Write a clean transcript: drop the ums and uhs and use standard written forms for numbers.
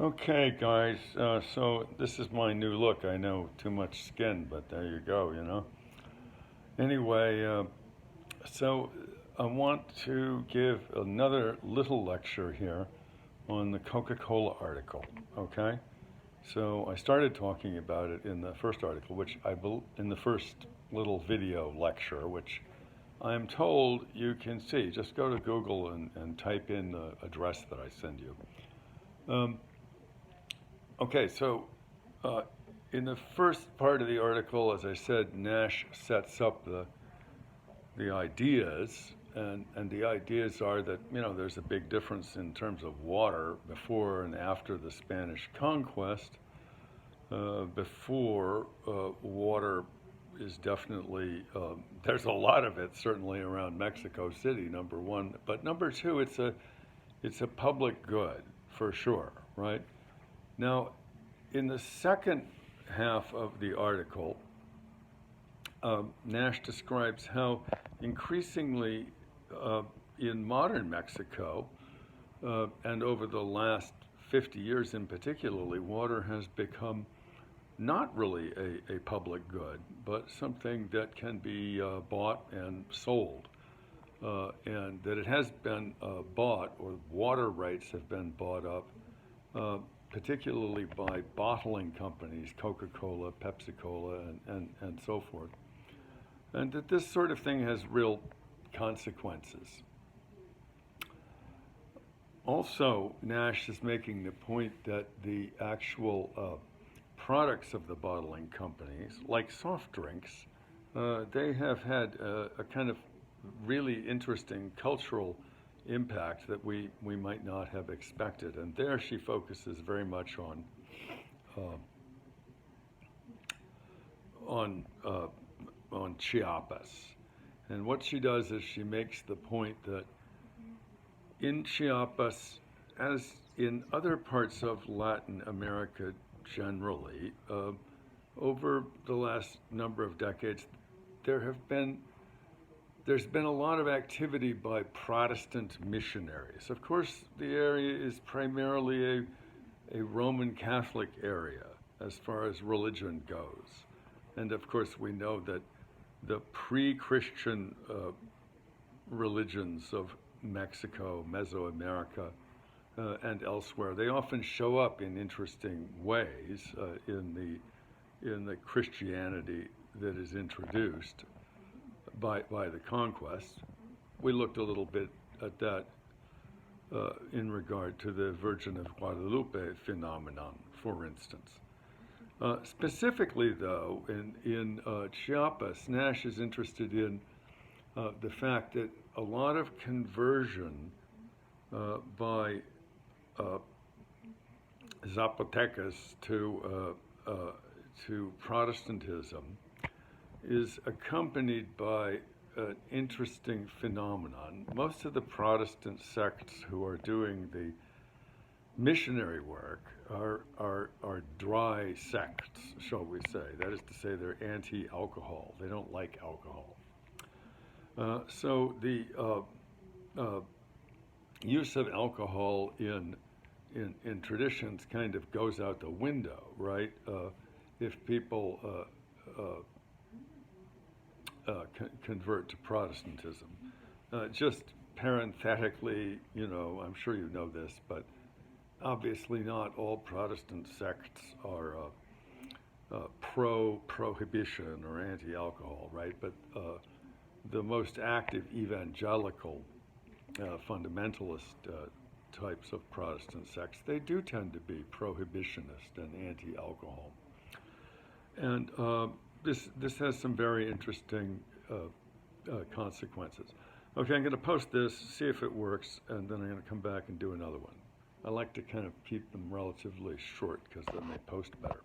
Okay, guys, so this is my new look. I know too much skin, but there you go, you know. Anyway, so I want to give another little lecture here on the Coca-Cola article, okay? So I started talking about it in the first article, in the first little video lecture, which I'm told you can see. Just go to Google and type in the address that I send you. Okay, so in the first part of the article, as I said, Nash sets up the ideas, and the ideas are that, you know, there's a big difference in terms of water before and after the Spanish conquest. Before, water is definitely, there's a lot of it, certainly around Mexico City, number one. But number two, it's a public good, for sure, right? Now, in the second half of the article, Nash describes how increasingly in modern Mexico, and over the last 50 years in particularly, water has become not really a public good, but something that can be bought and sold. And that it has been bought, or water rights have been bought up, particularly by bottling companies, Coca-Cola, Pepsi-Cola, and so forth. And that this sort of thing has real consequences. Also, Nash is making the point that the actual products of the bottling companies, like soft drinks, they have had a kind of really interesting cultural impact that we might not have expected. And there she focuses very much on Chiapas. And what she does is she makes the point that in Chiapas, as in other parts of Latin America generally, over the last number of decades, there's been a lot of activity by Protestant missionaries. Of course, the area is primarily a Roman Catholic area as far as religion goes. And of course, we know that the pre-Christian religions of Mexico, Mesoamerica, and elsewhere, they often show up in interesting ways in the Christianity that is introduced by the conquest. We looked a little bit at that in regard to the Virgin of Guadalupe phenomenon, for instance. Specifically, though, in Chiapas, Nash is interested in the fact that a lot of conversion by Zapotecas to Protestantism is accompanied by an interesting phenomenon. Most of the Protestant sects who are doing the missionary work are dry sects, shall we say. That is to say, they're anti-alcohol. They don't like alcohol. So the use of alcohol in traditions kind of goes out the window, right? If people convert to Protestantism. Just parenthetically, you know, I'm sure you know this, but obviously not all Protestant sects are pro-prohibition or anti-alcohol, right? But the most active evangelical fundamentalist types of Protestant sects, they do tend to be prohibitionist and anti-alcohol. And this has some very interesting consequences. Okay, I'm going to post this, see if it works, and then I'm going to come back and do another one. I like to kind of keep them relatively short because then they post better.